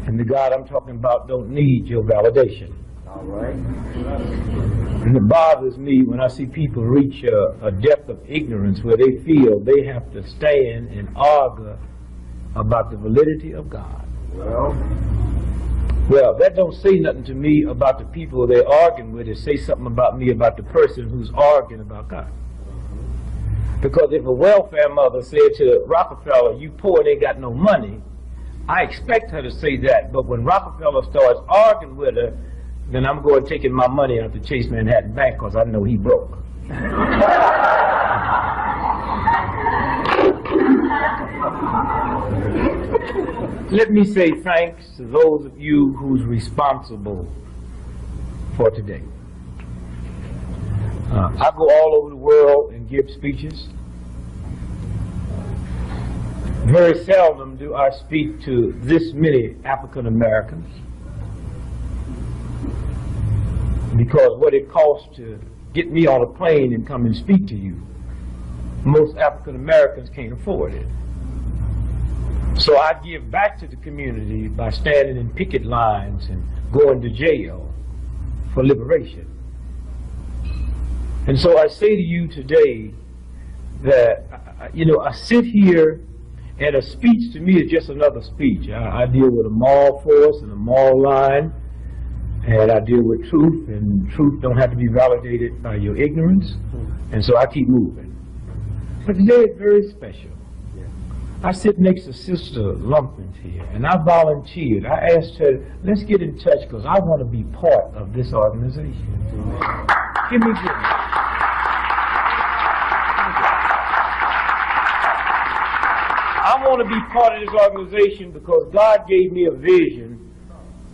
And the God I'm talking about don't need your validation. All right. And it bothers me when I see people reach a depth of ignorance where they feel they have to stand and argue about the validity of God. Well, that don't say nothing to me about the people they're arguing with. It say something about me about the person who's arguing about God. Because if a welfare mother said to Rockefeller, "You poor and ain't got no money," I expect her to say that. But when Rockefeller starts arguing with her, then I'm going taking my money out to Chase Manhattan Bank because I know he broke. Let me say thanks to those of you who's responsible for today. I go all over the world and give speeches. Very seldom do I speak to this many African Americans, because what it costs to get me on a plane and come and speak to you, most African Americans can't afford it. So I give back to the community by standing in picket lines and going to jail for liberation. And so I say to you today that, I sit here, and a speech to me is just another speech. I deal with a moral force and a moral line, and I deal with truth, and truth don't have to be validated by your ignorance, and so I keep moving. But today is very special. I sit next to Sister Lumpkins here, and I volunteered. I asked her, let's get in touch because I want to be part of this organization. Give me this. I want to be part of this organization because God gave me a vision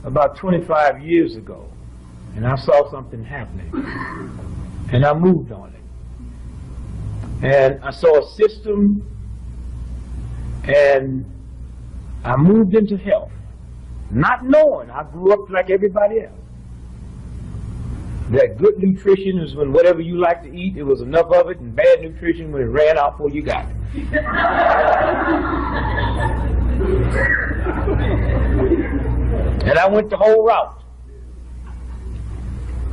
about 25 years ago, and I saw something happening, and I moved on it. And I saw a system, and I moved into health, not knowing I grew up like everybody else. That good nutrition is when whatever you like to eat, there was enough of it, and bad nutrition when it ran out before you got it. And I went the whole route.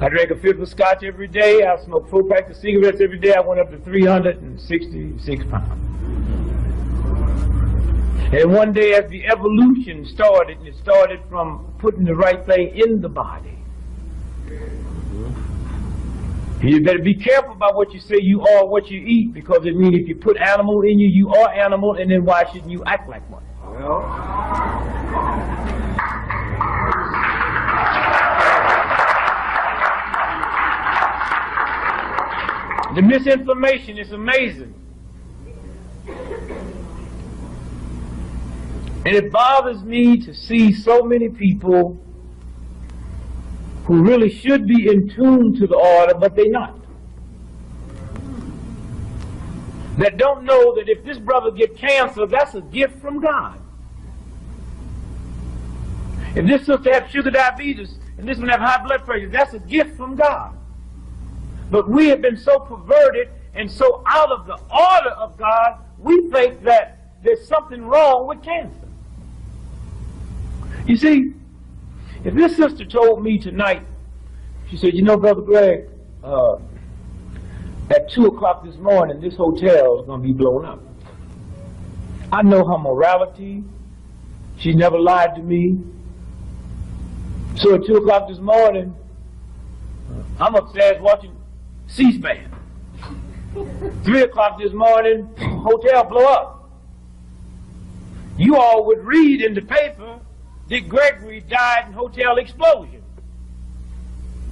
I drank a fifth of scotch every day. I smoked 4 packs of cigarettes every day. I went up to 366 pounds. And one day as the evolution started, and it started from putting the right thing in the body. You better be careful about what you say you are, what you eat, because it means if you put animal in you, you are animal, and then why shouldn't you act like one? The misinformation is amazing. And it bothers me to see so many people who really should be in tune to the order, but they're not. That don't know that if this brother gets cancer, that's a gift from God. If this sister has sugar diabetes, and this one have high blood pressure, that's a gift from God. But we have been so perverted and so out of the order of God, we think that there's something wrong with cancer. You see, if this sister told me tonight, she said, Brother Greg, at 2 o'clock this morning, this hotel is going to be blown up. I know her morality. She never lied to me. So at 2 o'clock this morning, I'm upstairs watching C-SPAN. 3 o'clock this morning, hotel blow up. You all would read in the paper that Gregory died in hotel explosion.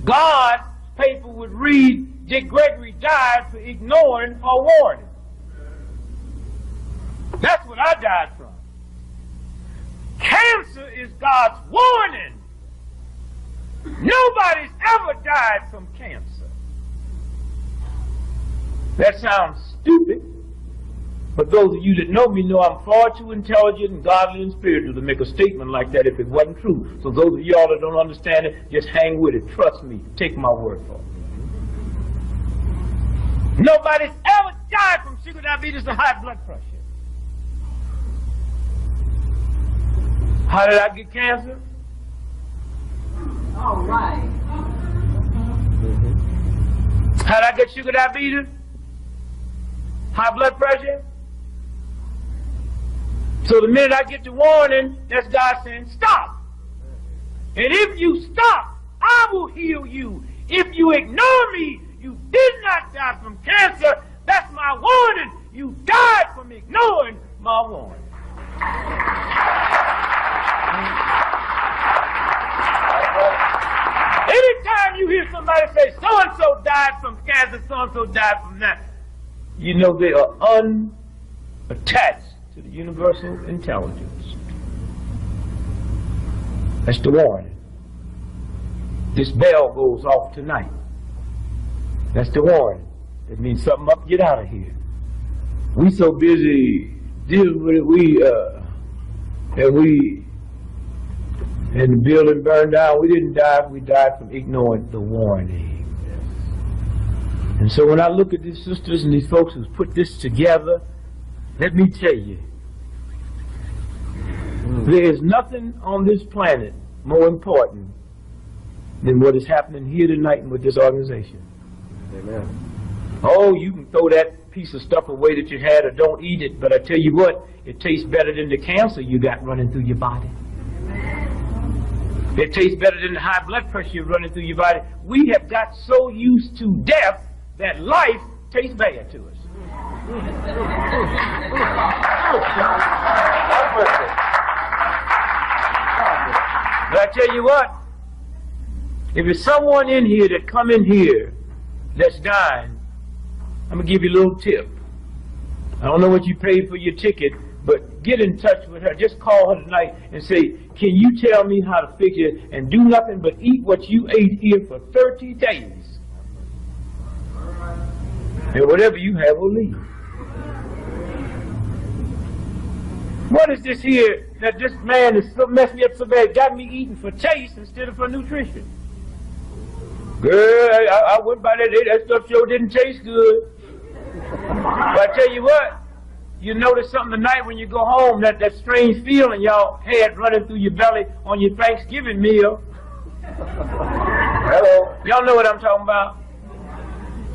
God's paper would read that Gregory died for ignoring a warning. That's what I died from. Cancer is God's warning. Nobody's ever died from cancer. That sounds stupid, but those of you that know me know I'm far too intelligent and godly and spiritual to make a statement like that if it wasn't true. So those of y'all that don't understand it, just hang with it. Trust me. Take my word for it. Nobody's ever died from sugar diabetes or high blood pressure. How did I get cancer? All right. How did I get sugar diabetes? High blood pressure? So the minute I get the warning, that's God saying, stop. And if you stop, I will heal you. If you ignore me, you did not die from cancer. That's my warning. You died from ignoring my warning. Anytime you hear somebody say, so-and-so died from cancer, so-and-so died from that, you know they are unattached to the universal intelligence. That's the warning. This bell goes off tonight. That's the warning. It means something up, get out of here. We so busy dealing with it, and the building burned down. We didn't die, we died from ignoring the warning. And so when I look at these sisters and these folks who've put this together, let me tell you, there is nothing on this planet more important than what is happening here tonight and with this organization. Amen. Oh, you can throw that piece of stuff away that you had or don't eat it, but I tell you what, it tastes better than the cancer you got running through your body. It tastes better than the high blood pressure running through your body. We have got so used to death that life tastes bad to us. But I tell you what, if there's someone in here that come in here that's dying, I'm going to give you a little tip. I don't know what you paid for your ticket, but get in touch with her. Just call her tonight and say, can you tell me how to fix it and do nothing but eat what you ate here for 30 days? And whatever you have will leave. What is this here that this man has messed me up so bad, got me eating for taste instead of for nutrition? Girl, I went by that day, that stuff sure didn't taste good. But I tell you what, you notice something tonight when you go home, that strange feeling y'all had running through your belly on your Thanksgiving meal. Hello. Y'all know what I'm talking about?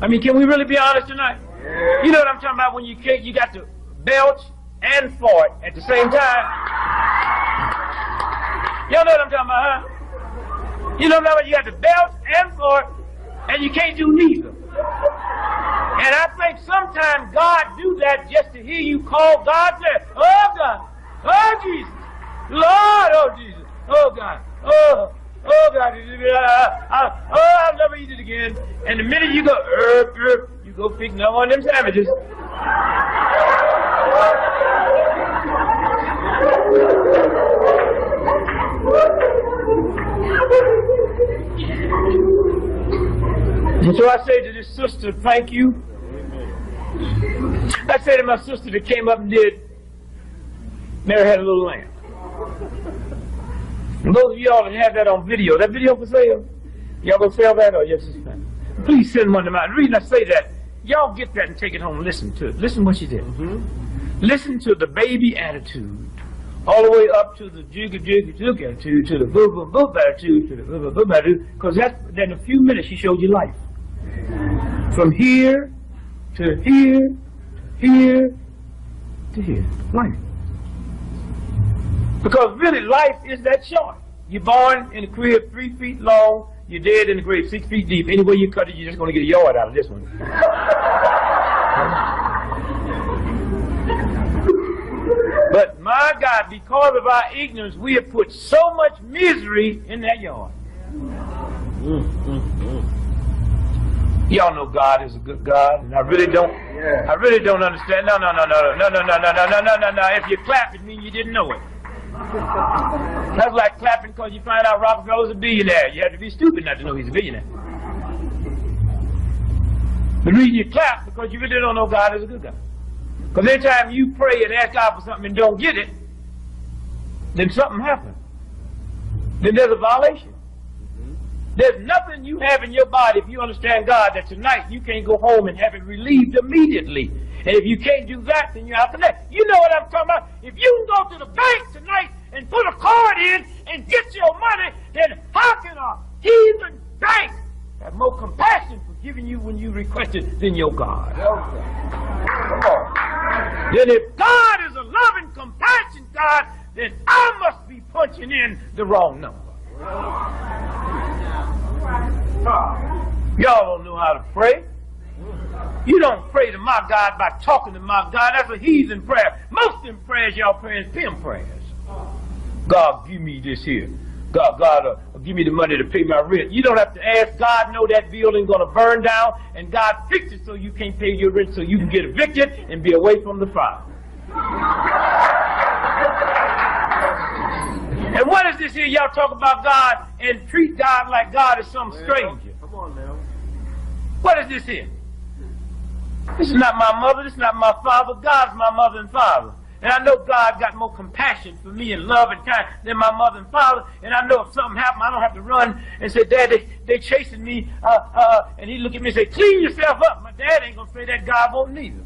I mean, can we really be honest tonight? Yeah. You know what I'm talking about when you got to belch and fart at the same time? Y'all know what I'm talking about, huh? You know what I'm talking about? You got to belch and fart, and you can't do neither. And I think sometimes God do that just to hear you call God there. Oh God, oh Jesus, Lord, oh Jesus, oh God, oh God, I'll never eat it again. And the minute you go, you go pick another one of them sandwiches. And so I say to this sister, thank you. I say to my sister that came up and did Mary Had a Little Lamb. And those of y'all that have that on video, that video for sale? Y'all gonna sell that or yes? Please send one to mine. The reason I say that, y'all get that and take it home and listen to it. Listen what she did. Listen to the baby attitude. All the way up to the jigga attitude, to the boop attitude, to the boop attitude. Because then in a few minutes she showed you life. From here to here, here to here. Life. Because really life is that short. You're born in a crib 3 feet long, you're dead in the grave 6 feet deep. Any way you cut it, you're just going to get a yard out of this one. But my God, because of our ignorance, we have put so much misery in that yard. Y'all know God is a good God, and I really don't understand. No. If you clap, it means you didn't know it. That's like clapping because you find out Rockefeller's a billionaire. You have to be stupid not to know he's a billionaire. The reason you clap because you really don't know God is a good God. Because anytime you pray and ask God for something and don't get it, then something happens. Then there's a violation. There's nothing you have in your body, if you understand God, that tonight you can't go home and have it relieved immediately. And if you can't do that, then you're out for that. You know what I'm talking about? If you can go to the bank tonight and put a card in and get your money, then how can a heathen bank have more compassion for giving you when you requested than your God? Come on. Then if God is a loving, compassionate God, then I must be punching in the wrong number. Y'all don't know how to pray. You don't pray to my God by talking to my God. That's a heathen prayer. Most of them prayers y'all praying is pimp prayers. God, give me this here. God, give me the money to pay my rent. You don't have to ask God, know that building's going to burn down, and God fix it so you can't pay your rent so you can get evicted and be away from the fire. And what is this here? Y'all talk about God and treat God like God is some stranger. Come on now. What is this here? This is not my mother, this is not my father. God's my mother and father. And I know God got more compassion for me and love and kind than my mother and father. And I know if something happened, I don't have to run and say, Dad, they chasing me. And he look at me and say, clean yourself up. My dad ain't going to say that. God won't neither.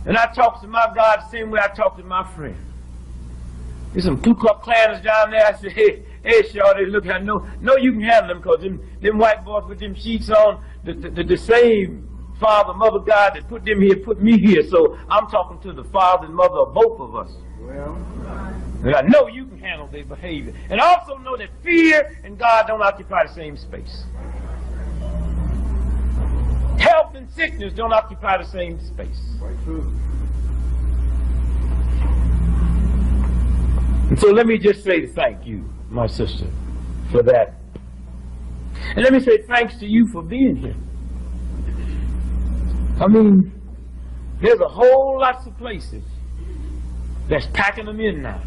And I talk to my God the same way I talk to my friend. There's some Ku Klux Klans down there. I say, hey, Shorty, look, I know you can handle them because them white boys with them sheets on, the same father, mother God that put them here, put me here. So I'm talking to the father and mother of both of us. Well, and I know you can handle their behavior. And I also know that fear and God don't occupy the same space. Health and sickness don't occupy the same space. quite true. And so let me just say thank you, my sister, for that. And let me say thanks to you for being here. I mean, there's a whole lot of places that's packing them in now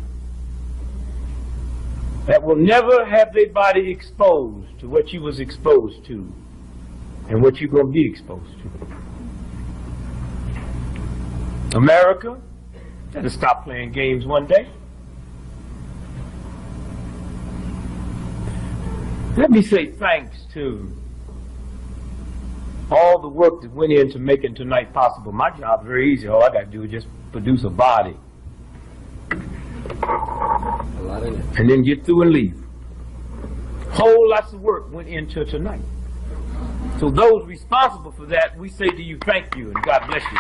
that will never have their body exposed to what you was exposed to and what you're going to be exposed to. America had to stop playing games one day. Let me say thanks to all the work that went into making tonight possible. My job's very easy. All I got to do is just produce a body. A lot in it. And then get through and leave. Whole lots of work went into tonight. So those responsible for that, we say to you, thank you, and God bless you.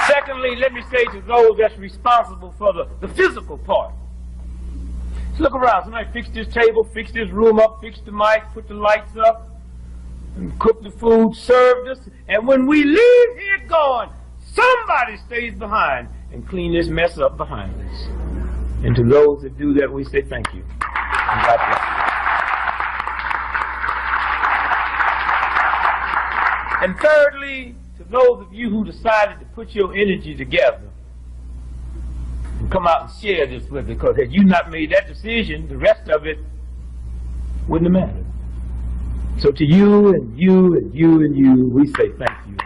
Secondly, let me say to those that's responsible for the physical part. Let's look around. Somebody fix this table, fix this room up, fix the mic, put the lights up, and cook the food, serve us. And when we leave here going, somebody stays behind and clean this mess up behind us. And to those that do that, we say thank you. And God bless you. And thirdly, to those of you who decided to put your energy together and come out and share this with us, because had you not made that decision, the rest of it wouldn't have mattered. So to you and you and you and you, we say thank you.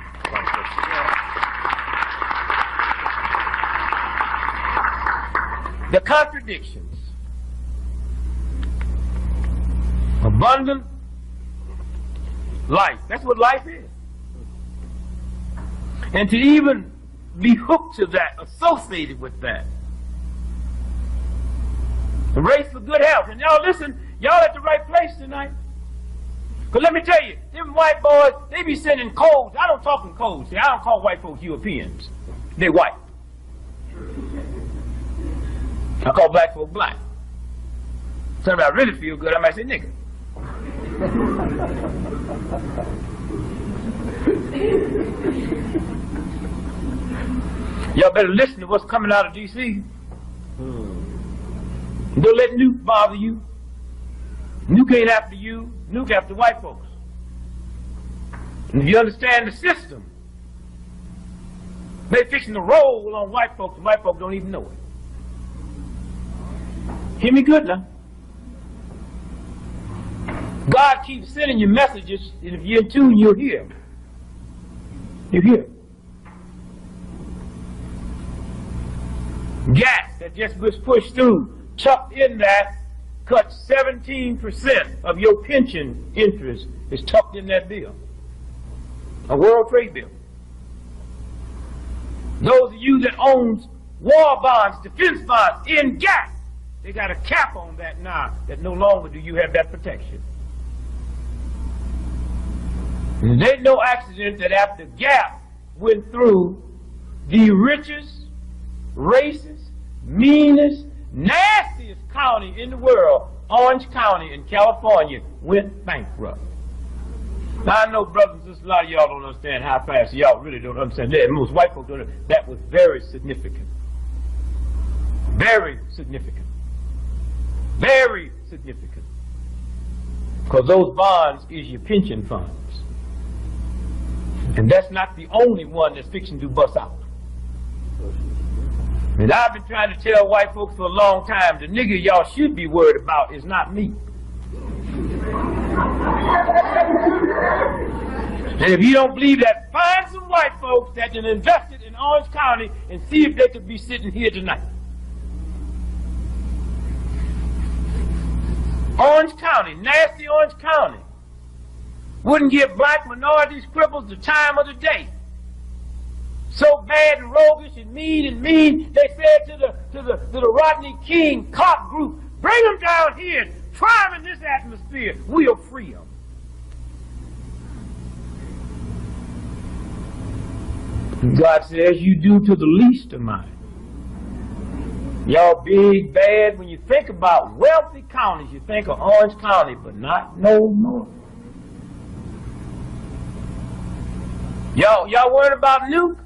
The contradictions. Abundant life. That's what life is. And to even be hooked to that, associated with that. The race for good health. And y'all listen, y'all at the right place tonight. Because let me tell you, them white boys, they be sending codes. I don't talk in codes. See, I don't call white folks Europeans. They white. I call black folk black. So if I really feel good, I might say nigger. Y'all better listen to what's coming out of D.C. Don't let Nuke bother you. Nuke ain't after you. Nuke after white folks. And if you understand the system, they're fixing to roll on white folks, and white folks don't even know it. Hear me good now. God keeps sending you messages, and if you're in tune, you'll hear. You hear. Gas that just was pushed through, chucked in that, cut 17% of your pension interest is tucked in that bill. A World Trade bill. Those of you that owns war bonds, defense bonds, in gap, they got a cap on that now, that no longer do you have that protection. And there's no accident that after Gap went through, the richest, racist, meanest, nastiest county in the world, Orange County in California, went bankrupt. Now I know, brothers and sisters, a lot of y'all don't understand how fast. Y'all really don't understand that. Most white folks don't. That was very significant. Very significant. Very significant. Because those bonds is your pension funds. And that's not the only one that's fixing to bust out. And I've been trying to tell white folks for a long time, the nigga y'all should be worried about is not me. And if you don't believe that, find some white folks that have invested in Orange County and see if they could be sitting here tonight. Orange County, nasty Orange County, wouldn't give black minorities, cripples the time of the day. So bad and roguish and mean, they said to the Rodney King cop group, bring them down here and try them in this atmosphere. We'll free them. And God says, you do to the least of mine. Y'all big, bad, when you think about wealthy counties, you think of Orange County, but not no more. Y'all worried about Nuke?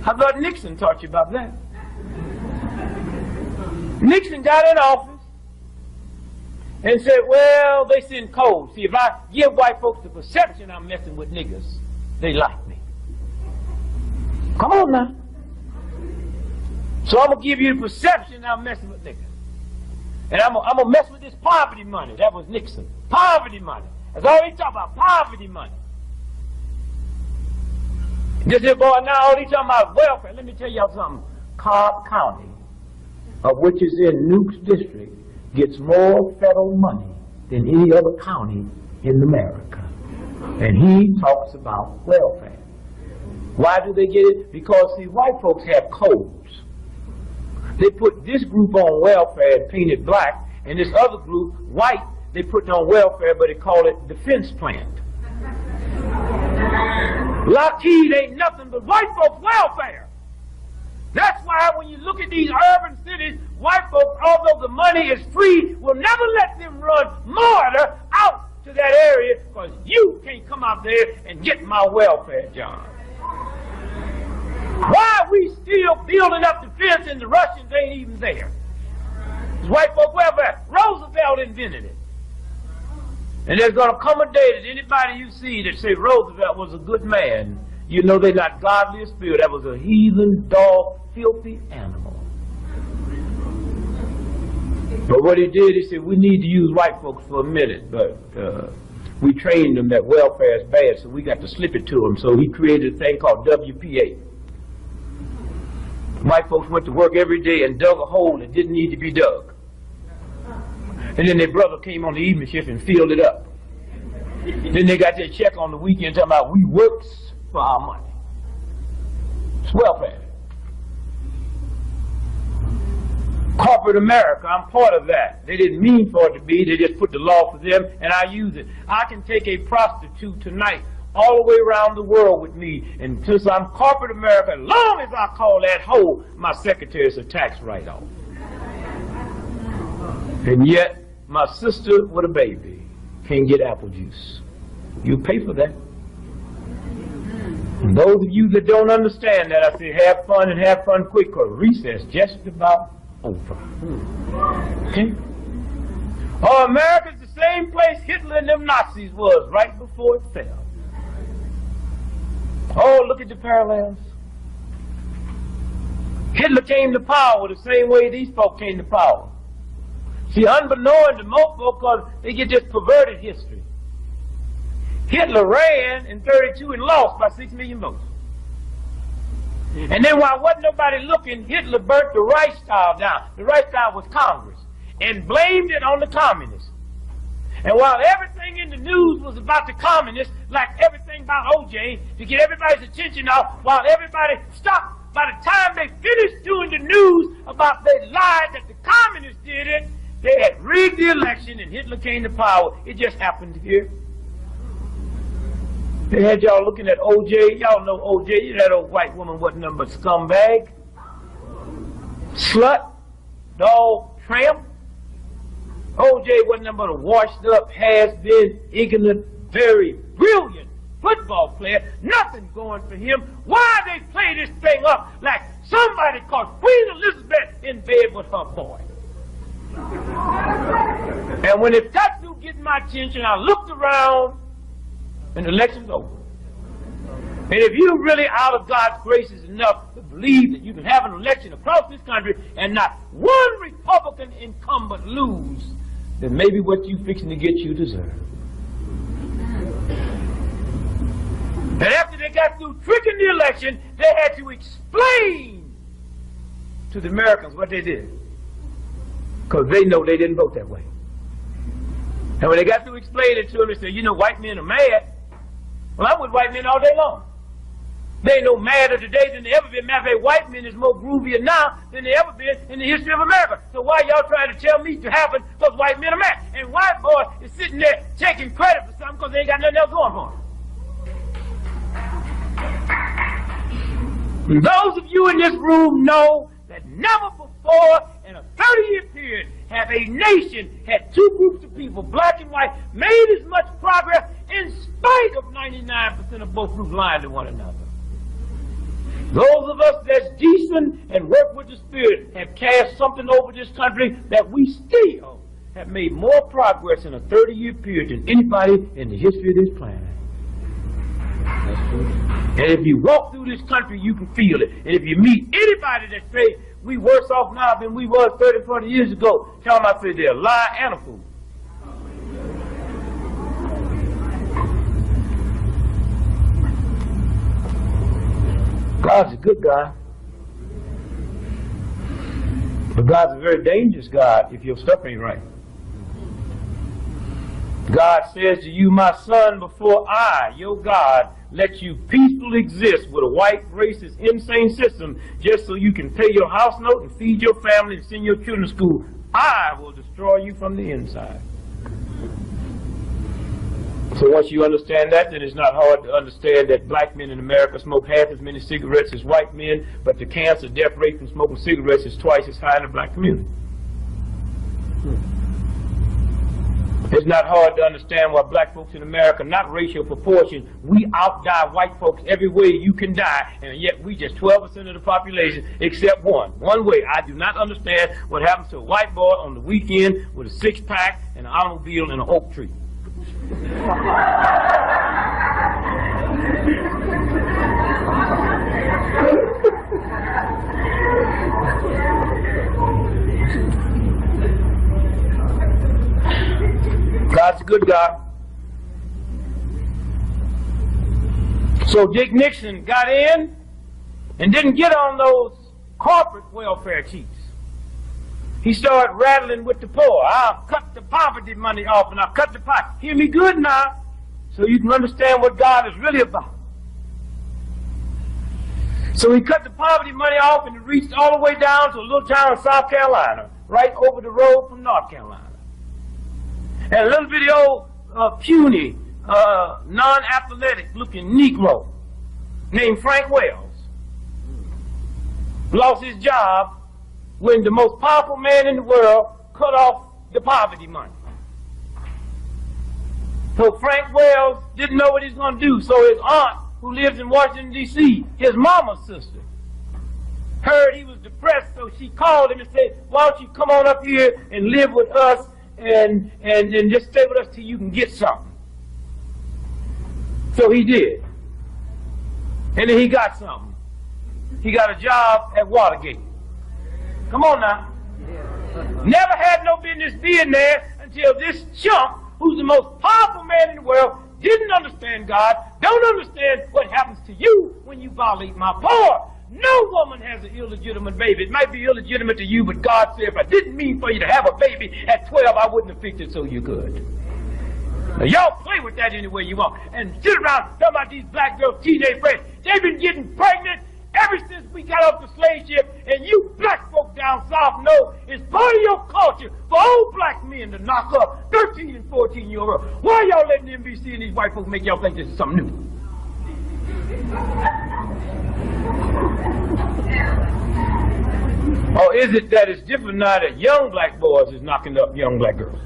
How about Nixon taught you about that? Nixon got in office and said, well, they send codes. See, if I give white folks the perception I'm messing with niggas, they like me. Come on now. So I'm going to give you the perception I'm messing with niggas. And I'm going to mess with this poverty money. That was Nixon. Poverty money. That's all they talk about, poverty money. This here boy now, all he talking about welfare. Let me tell y'all something. Cobb County, of which is in Nuke's district, gets more federal money than any other county in America. And he talks about welfare. Why do they get it? Because, see, white folks have codes. They put this group on welfare and paint it black, and this other group, white, they put it on welfare, but they call it defense plan. Lockheed ain't nothing but white folks' welfare. That's why when you look at these urban cities, white folks, although the money is free, will never let them run mortar out to that area because you can't come out there and get my welfare job. Why are we still building up the fence and the Russians ain't even there? It's white folk welfare. Roosevelt invented it. And there's going to come a day that anybody you see that say Roosevelt was a good man, you know they're not godly or spirit. That was a heathen, dog, filthy animal. But what he did, he said, we need to use white folks for a minute, but we trained them that welfare is bad, so we got to slip it to them. So he created a thing called WPA. White folks went to work every day and dug a hole that didn't need to be dug. And then their brother came on the evening shift and filled it up. Then they got their check on the weekend talking about we works for our money. It's welfare. Corporate America, I'm part of that. They didn't mean for it to be, they just put the law for them and I use it. I can take a prostitute tonight all the way around the world with me, and since I'm corporate America, as long as I call that hoe my secretary's a tax write-off. And yet, my sister with a baby can't get apple juice. You pay for that. And those of you that don't understand that, I say have fun and have fun quick, because recess just about over. Okay? Oh, America's the same place Hitler and them Nazis was right before it fell. Oh, look at the parallels. Hitler came to power the same way these folk came to power. See, unbeknown to most folk, because they get this perverted history. Hitler ran in 32 and lost by 6 million votes. And then while wasn't nobody looking, Hitler burnt the Reichstag down. The Reichstag was Congress. And blamed it on the communists. And while everything in the news was about the communists, like everything about O.J. to get everybody's attention off while everybody stopped. By the time they finished doing the news about they lied that the communists did it, they had rigged the election and Hitler came to power. It just happened here. They had y'all looking at O.J. Y'all know O.J. That old white woman wasn't nothing but scumbag, slut, dog, tramp. O.J. wasn't nothing but a washed up, has-been, ignorant, very brilliant football player. Nothing going for him. Why they play this thing up like somebody caught Queen Elizabeth in bed with her boy? And when it got to getting my attention, I looked around and the election's over. And if you're really out of God's graces enough to believe that you can have an election across this country and not one Republican incumbent lose, then maybe what you fixing to get you deserve. And after they got through tricking the election, they had to explain to the Americans what they did. Because they know they didn't vote that way. And when they got to explain it to them, they said, you know, white men are mad. Well, I'm with white men all day long. They ain't no madder today than they ever been. Matter of fact, white men is more groovier now than they ever been in the history of America. So why y'all trying to tell me to happen because white men are mad? And white boy is sitting there taking credit for something because they ain't got nothing else going for them. And those of you in this room know that never before in a 30-year period have a nation had two groups of people, black and white, made as much progress in spite of 99% of both groups lying to one another. Those of us that's decent and work with the Spirit have cast something over this country that we still have made more progress in a 30-year period than anybody in the history of this planet. And if you walk through this country, you can feel it. And if you meet anybody that say we worse off now than we was 30, 40 years ago, tell them I say they're a lie and a fool. God's a good God. But God's a very dangerous God if your stuff ain't right. God says to you, my son, before I, your God, let you peacefully exist with a white, racist, insane system just so you can pay your house note and feed your family and send your children to school, I will destroy you from the inside. So once you understand that, then it's not hard to understand that black men in America smoke half as many cigarettes as white men, but the cancer death rate from smoking cigarettes is twice as high in the black community. It's not hard to understand why black folks in America, not racial proportion, we outdie white folks every way you can die, and yet we just 12% of the population except one. One way I do not understand what happens to a white boy on the weekend with a six-pack and an automobile and an oak tree. God's a good God. So Dick Nixon got in and didn't get on those corporate welfare cheats. He started rattling with the poor. I'll cut the poverty money off and I'll cut the pie. Hear me good now, so you can understand what God is really about. So he cut the poverty money off and it reached all the way down to a little town in South Carolina, right over the road from North Carolina. And a little bitty old puny, non-athletic looking Negro named Frank Wells lost his job when the most powerful man in the world cut off the poverty money. So Frank Wells didn't know what he was going to do. So his aunt, who lives in Washington, D.C., his mama's sister, heard he was depressed, so she called him and said, why don't you come on up here and live with us and just stay with us till you can get something. So he did. And then he got something. He got a job at Watergate. Come on now. Never had no business being there until this chump, who's the most powerful man in the world, didn't understand God, don't understand what happens to you when you violate my power. No woman has an illegitimate baby. It might be illegitimate to you, but God said, if I didn't mean for you to have a baby at 12, I wouldn't have fixed it so you could. Now, y'all play with that any way you want. And sit around talking about these black girls, teenage friends. They've been getting pregnant ever since we got off the slave ship, and you black folk down south know it's part of your culture for old black men to knock up 13 and 14-year-olds. Why are y'all letting NBC and these white folks make y'all think this is something new? Or is it that it's different now that young black boys is knocking up young black girls?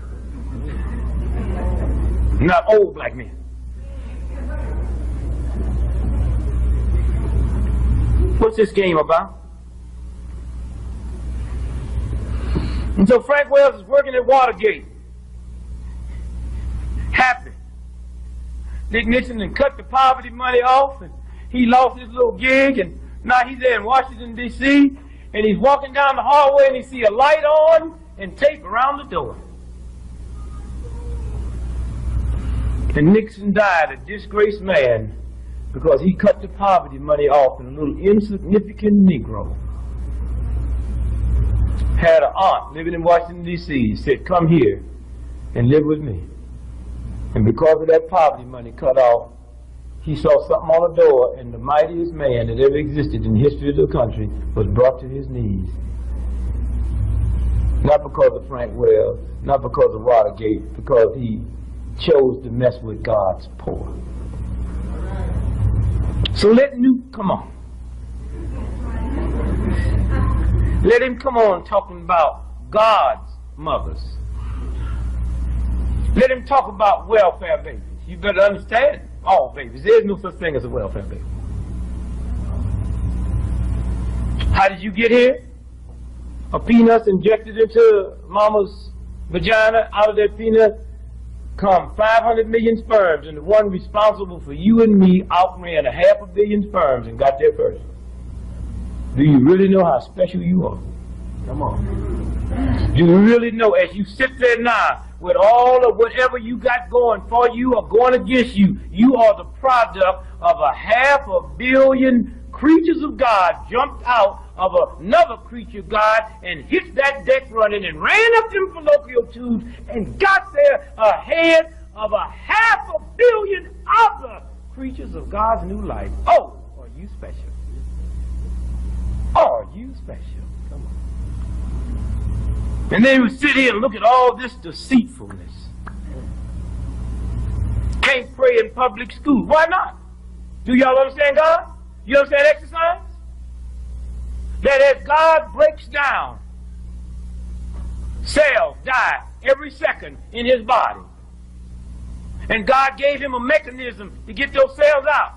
Not old black men. What's this game about? And so Frank Wells is working at Watergate. Happy. Dick Nixon had cut the poverty money off, and he lost his little gig, and now he's there in Washington, D.C., and he's walking down the hallway, and he sees a light on and tape around the door. And Nixon died, a disgraced man, because he cut the poverty money off, and a little insignificant Negro had an aunt living in Washington, D.C., said, come here and live with me. And because of that poverty money cut off, he saw something on the door, and the mightiest man that ever existed in the history of the country was brought to his knees. Not because of Frank Wells, not because of Watergate, because he chose to mess with God's poor. So let Newt come on. Let him come on talking about God's mothers. Let him talk about welfare babies. You better understand, all babies. There's no such thing as a welfare baby. How did you get here? A peanut injected into mama's vagina. Out of that peanut come 500 million sperms, and the one responsible for you and me outran 500 million sperms and got there first. Do you really know how special you are? Come on. Do you really know, as you sit there now, with all of whatever you got going for you or going against you, you are the product of 500 million creatures of God jumped out of another creature of God and hit that deck running and ran up them fallopian tubes and got there ahead of 500 million other creatures of God's new life. Oh, are you special? Are you special? Come on. And then we sit here and look at all this deceitfulness. Can't pray in public school. Why not? Do y'all understand God? You understand exercise? That as God breaks down, cells die every second in his body. And God gave him a mechanism to get those cells out.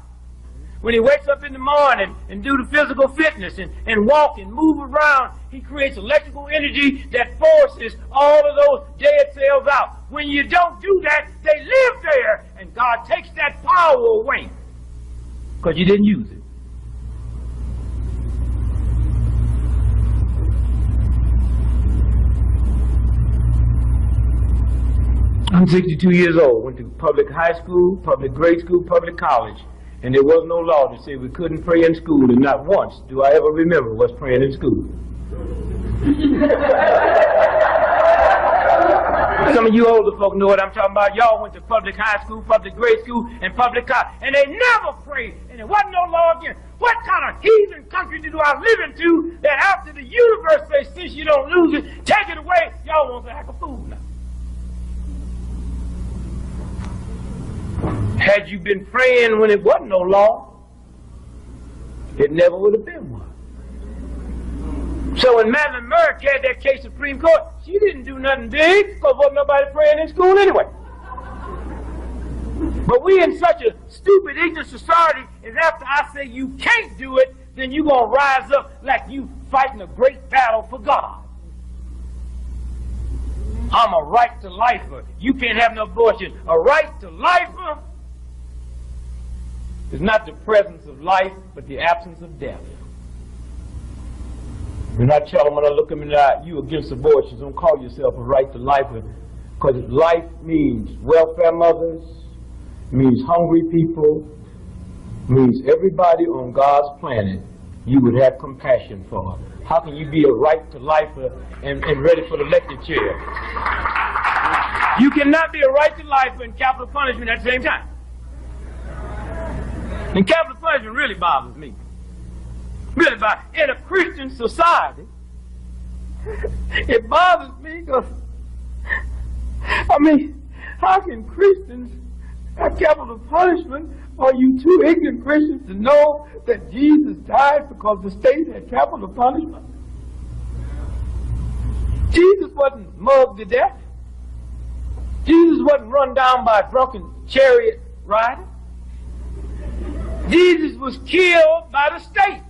When he wakes up in the morning and do the physical fitness and walk and move around, he creates electrical energy that forces all of those dead cells out. When you don't do that, they live there, and God takes that power away because you didn't use it. I'm 62 years old, went to public high school, public grade school, public college, and there was no law that said we couldn't pray in school, and not once do I ever remember what's praying in school. Some of you older folk know what I'm talking about. Y'all went to public high school, public grade school, and public college, and they never prayed, and there wasn't no law against. What kind of heathen country do I live into that after the universe says, since you don't lose it, take it away, y'all want to act a fool now? Had you been praying when it wasn't no law, it never would have been one. So when Madeline Merrick had that case in Supreme Court, she didn't do nothing big because wasn't nobody praying in school anyway. But we in such a stupid, ignorant society is after I say you can't do it, then you're going to rise up like you fighting a great battle for God. I'm a right to lifer. You can't have no abortion. A right to lifer is not the presence of life, but the absence of death. You're not telling when I look them in the eye, you against abortions. Don't call yourself a right to lifer, because life means welfare mothers, means hungry people, means everybody on God's planet you would have compassion for. How can you be a right to lifer and ready for the elected chair? You cannot be a righteous life and capital punishment at the same time. And capital punishment really bothers me. Really bothers me. In a Christian society, it bothers me because, I mean, how can Christians have capital punishment? Are you too ignorant Christians to know that Jesus died because the state had capital punishment? Jesus wasn't mugged to death. Jesus wasn't run down by a drunken chariot rider. Jesus was killed by the state.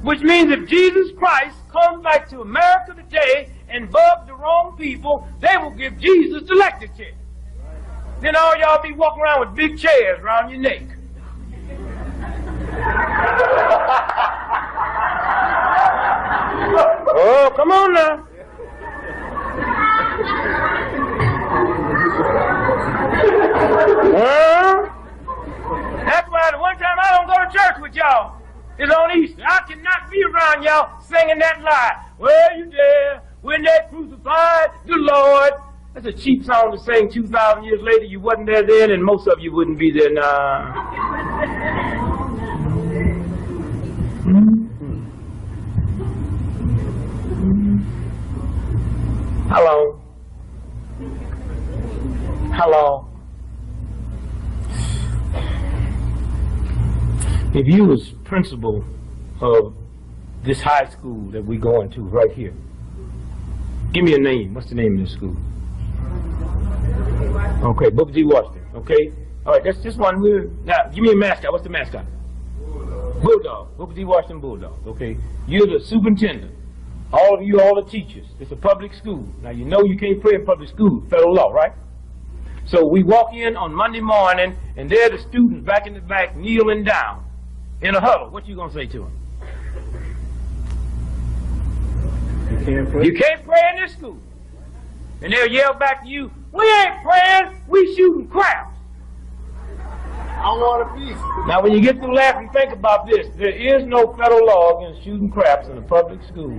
Which means if Jesus Christ comes back to America today and bugs the wrong people, they will give Jesus the electric chair. Then all y'all be walking around with big chairs around your neck. Oh, come on now. That's why the one time I don't go to church with y'all is on Easter. I cannot be around y'all singing that lie. Well, you there when they crucified the Lord. That's a cheap song to sing 2,000 years later. You wasn't there then, and most of you wouldn't be there now. Hello. Hello. If you was principal of this high school that we're going to right here, give me a name. What's the name of the school? Okay, Booker T. Washington. Okay. All right, that's just one. Now, give me a mascot. What's the mascot? Bulldog. Booker T. Washington Bulldogs. Okay. You're the superintendent. All of you, all the teachers. It's a public school. Now, you know you can't pray in public school. Federal law, right? So we walk in on Monday morning, and there are the students back in the back kneeling down in a huddle. What you going to say to them? You can't pray? You can't pray in this school. And they'll yell back to you, we ain't praying, we shooting craps. I want a piece. Now when you get through laughing, think about this. There is no federal law against shooting craps in a public school.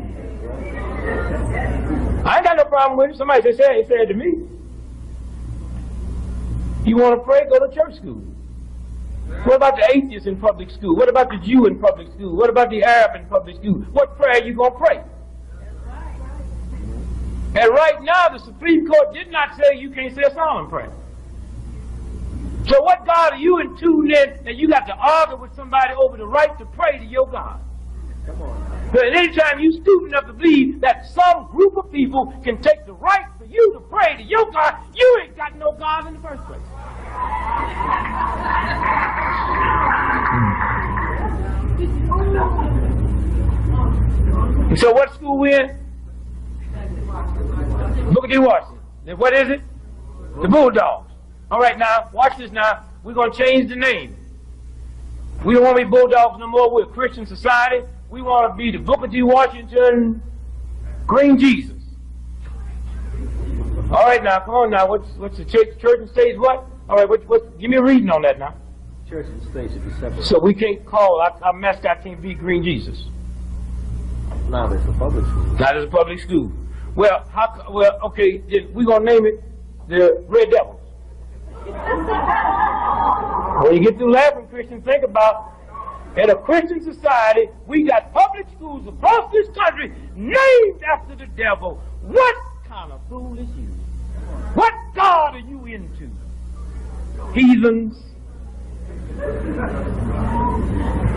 I ain't got no problem with it. Somebody said to me, you want to pray, go to church school. What about the atheist in public school? What about the Jew in public school? What about the Arab in public school? What prayer are you going to pray? And right now, the Supreme Court did not say you can't say a solemn prayer. So what God are you in tune in that you got to argue with somebody over the right to pray to your God? Come on. But anytime you stupid enough to believe that some group of people can take the right for you to pray to your God, you ain't got no God in the first place. So what school we in? Booker T. Washington. Then what is it? The Bulldogs. All right, now, watch this now. We're going to change the name. We don't want to be Bulldogs no more. We're a Christian society. We want to be the Booker T. Washington Green Jesus. All right, now, come on now. What's the church and state what? All right, give me a reading on that now. Church and state should be separate. So we can't call, our mascot can't be Green Jesus. Not as a public school. Not as a public school. Well, okay, then we're going to name it the Red Devils. When you get through laughing, Christian, think about, in a Christian society, we got public schools across this country named after the devil. What kind of fool is you? What God are you into? Heathens.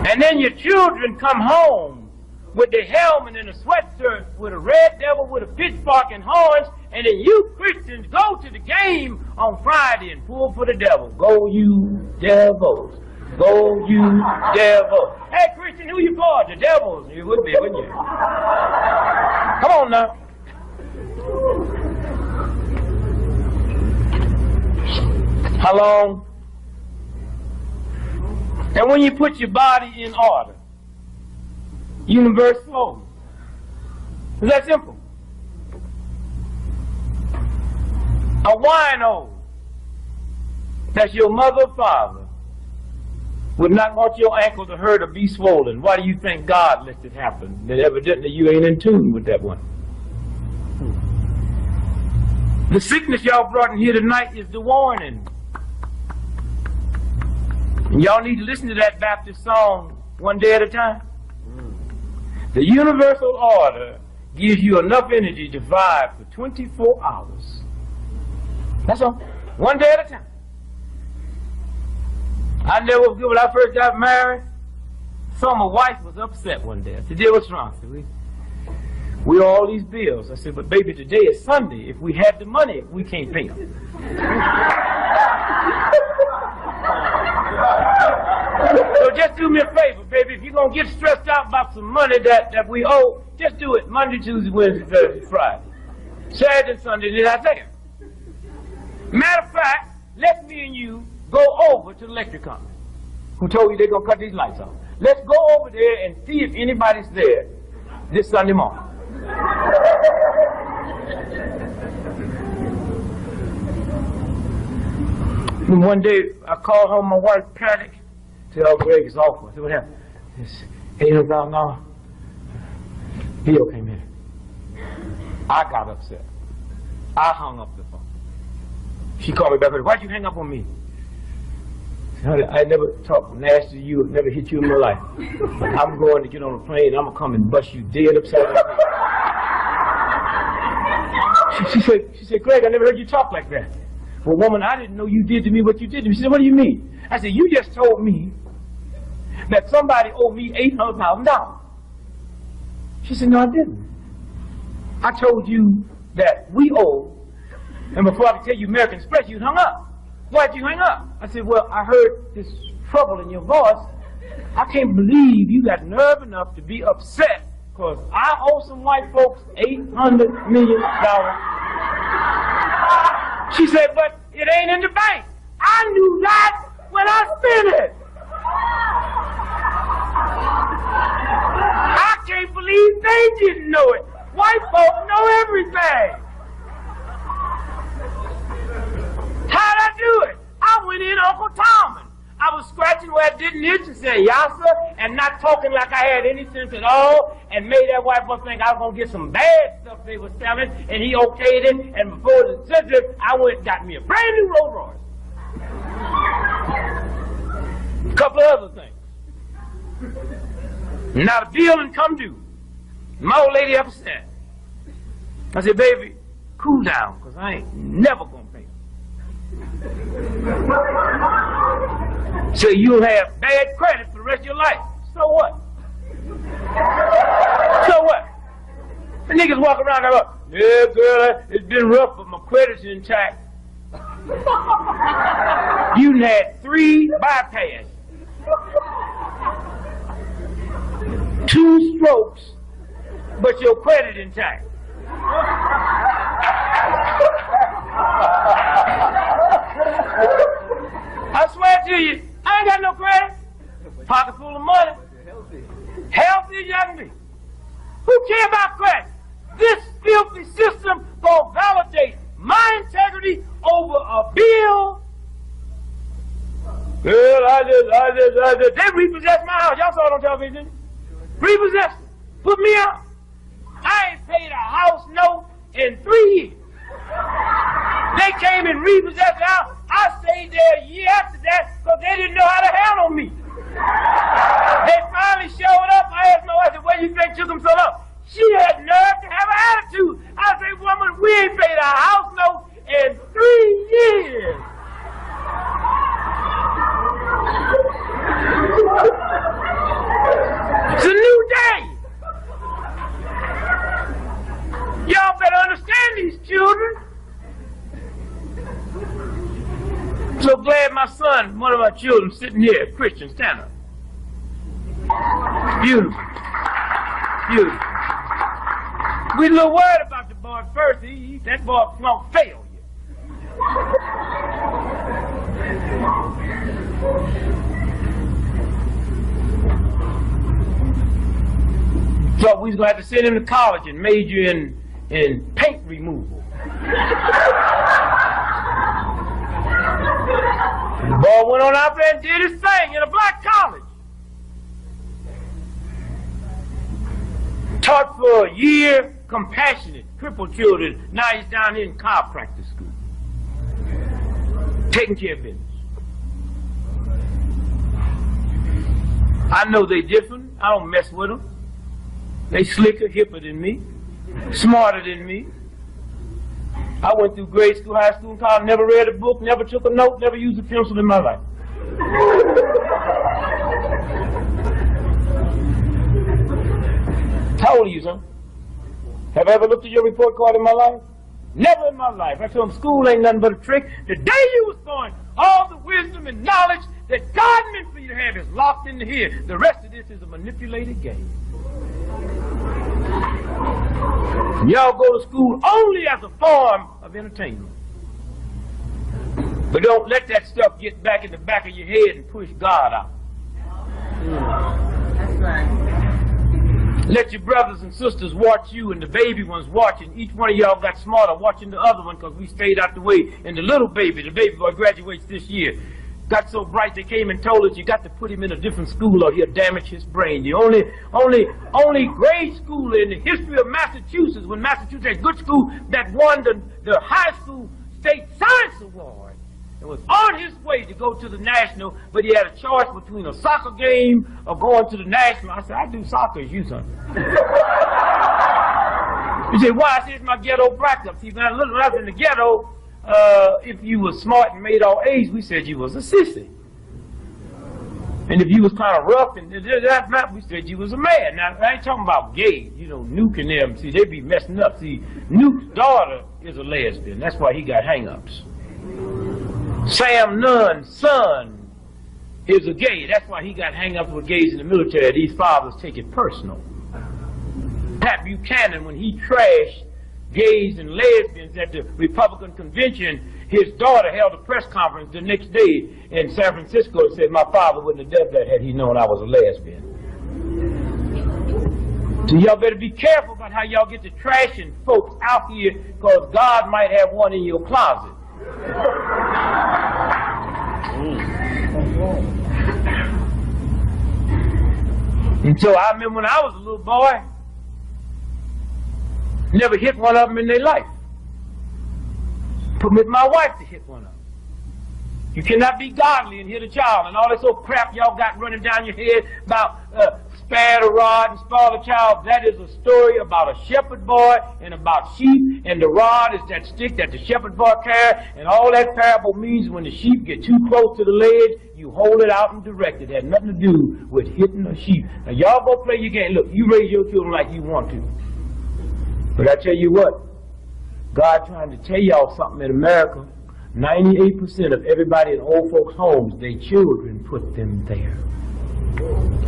And then your children come home with the helmet and a sweatshirt with a red devil with a pitchfork and horns, and then you Christians go to the game on Friday and pull for the devil. Go you devils. Go you devils. Hey Christian, who you for? The devils. You would be, wouldn't you? Come on now. How long? And when you put your body in order, universe flows. It's that simple. A wino that's your mother or father would not want your ankle to hurt or be swollen. Why do you think God lets it happen? That evidently you ain't in tune with that one. The sickness y'all brought in here tonight is the warning. And y'all need to listen to that Baptist song, One Day at a Time. The universal order gives you enough energy to vibe for 24 hours. That's all. One day at a time. I never was good when I first got married. So my wife was upset one day. I said, "Dear, what's wrong?" I said, we owe all these bills. I said, "But baby, today is Sunday. If we had the money, we can't pay them." So just do me a favor, baby. If you're going to get stressed out about some money that we owe, just do it Monday, Tuesday, Wednesday, Thursday, Friday. Saturday and Sunday, then I take it. Matter of fact, let me and you go over to the electric company who told you they're going to cut these lights off. Let's go over there and see if anybody's there this Sunday morning. And one day, I called home, my wife panicked. Said, "Oh, Greg, it's awful." I said, "What happened?" It's $800,000. Bill came in. I got upset. I hung up the phone. She called me back. "Why'd you hang up on me?" I never talked nasty to you, never hit you in my life. But I'm going to get on a plane, I'm going to come and bust you dead upside down. She said, "Greg, I never heard you talk like that." "Well, woman, I didn't know you did to me what you did to me." She said, "What do you mean?" I said, "You just told me that somebody owed me $800,000. She said, "No, I didn't. I told you that we owe, and before I could tell you American Express, you hung up. Why'd you hang up?" I said, "Well, I heard this trouble in your voice. I can't believe you got nerve enough to be upset because I owe some white folks $800 million. She said, "But it ain't in the bank." I knew that when I spent it. I can't believe they didn't know it. White folks know everything. How'd I do it? I went in Uncle Tom. I was scratching where it didn't itch and said, "Yassa," and not talking like I had any sense at all, and made that white boy think I was going to get some bad stuff they were selling, and he okayed it, and before the sensitive, I went and got me a brand new Rolls Royce. A couple of other things. Now the bill and come due. My old lady upset. I said, "Baby, cool down, because I ain't never going to pay." So you'll have bad credit for the rest of your life. So what? So what? The niggas walk around and go, "Yeah, girl, it's been rough, but my credit's intact." You had 3 bypass, 2 strokes, but your credit intact. I swear to you, I ain't got no credit. Pocket full of money. Healthy as you can be. Who cares about credit? This filthy system gonna validate my integrity over a bill. Well, they repossessed my house. Y'all saw it on television. Repossessed it. Put me out. I ain't paid a house note in 3 years. They came and repossessed the house. I stayed there a year after that because they didn't know how to handle me. They finally showed up. I asked my wife, "Where you think took them so long?" She had nerve to have an attitude. I said, "Woman, we ain't paid a house note in 3 years. It's a new day. Y'all better understand these children." So glad my son, one of my children, sitting here, Christian, stand up. Beautiful. Beautiful. We a little worried about the boy at first. That boy flunked failure. Thought we was going to have to send him to college and major in paint removal. The boy went on out there and did his thing in a black college. Taught for a year, compassionate, crippled children. Now he's down here in chiropractic school, taking care of business. I know they different. I don't mess with them. They slicker, hipper than me, smarter than me. I went through grade school, high school, and college, never read a book, never took a note, never used a pencil in my life. How old are you, son? Have I ever looked at your report card in my life? Never in my life. I told him school ain't nothing but a trick. The day you was born, all the wisdom and knowledge that God meant for you to have is locked into here. The rest of this is a manipulated game. Y'all go to school only as a form of entertainment. But don't let that stuff get back in the back of your head and push God out. That's right. Let your brothers and sisters watch you and the baby ones watching. Each one of y'all got smarter watching the other one because we stayed out the way. And the little baby, the baby boy graduates this year, got so bright they came and told us you got to put him in a different school or he'll damage his brain. The only grade school in the history of Massachusetts, when Massachusetts had good school, that won the high school state science award. And was on his way to go to the national, but he had a choice between a soccer game or going to the national. I said, I do soccer as you, son. He said, why? I said, it's my ghetto backup. See, when I was in the ghetto, if you was smart and made all A's, we said you was a sissy. And if you was kind of rough and that, we said you was a man. Now, I ain't talking about gay, you know, Nuke and them. See, they be messing up. See, Nuke's daughter is a lesbian. That's why he got hang-ups. Sam Nunn's son is a gay. That's why he got hang-ups with gays in the military. These fathers take it personal. Pat Buchanan, when he trashed gays and lesbians at the Republican convention, his daughter held a press conference the next day in San Francisco and said, my father wouldn't have done that had he known I was a lesbian. So y'all better be careful about how y'all get to trashing folks out here, because God might have one in your closet. And so I remember when I was a little boy, never hit one of them in their life. Permit my wife to hit one of them. You cannot be godly and hit a child and all this old crap y'all got running down your head about spare the rod and spoil the child. That is a story about a shepherd boy and about sheep, and the rod is that stick that the shepherd boy carries, and all that parable means when the sheep get too close to the ledge, you hold it out and direct it. It had nothing to do with hitting a sheep. Now y'all go play your game. Look, you raise your children like you want to. But I tell you what, God trying to tell y'all something in America. 98% of everybody in old folks' homes, their children put them there.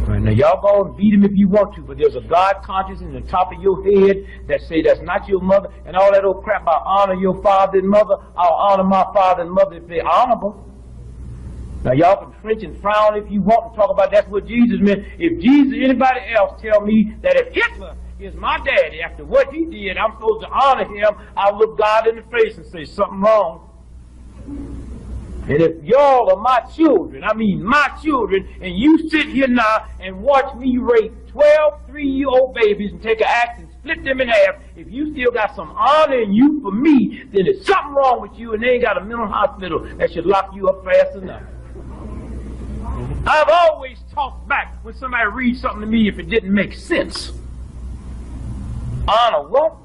Right, now y'all go and beat them if you want to, but there's a God conscience in the top of your head that say that's not your mother, and all that old crap about honor your father and mother. I'll honor my father and mother if they're honorable. Now y'all can flinch and frown if you want to talk about that's what Jesus meant. If Jesus or anybody else tell me that if Hitler is my daddy, after what he did, I'm supposed to honor him, I'll look God in the face and say something wrong. And if y'all are my children, I mean my children, and you sit here now and watch me rape 12 3-year-old babies and take an axe and split them in half, if you still got some honor in you for me, then there's something wrong with you and they ain't got a mental hospital that should lock you up fast enough. I've always talked back when somebody reads something to me if it didn't make sense. Honor what?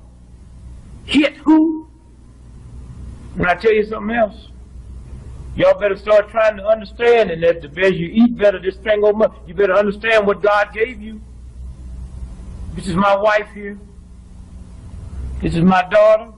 Hit who? And I tell you something else. Y'all better start trying to understand, and that the better you eat, better this thing go much. You better understand what God gave you. This is my wife here. This is my daughter.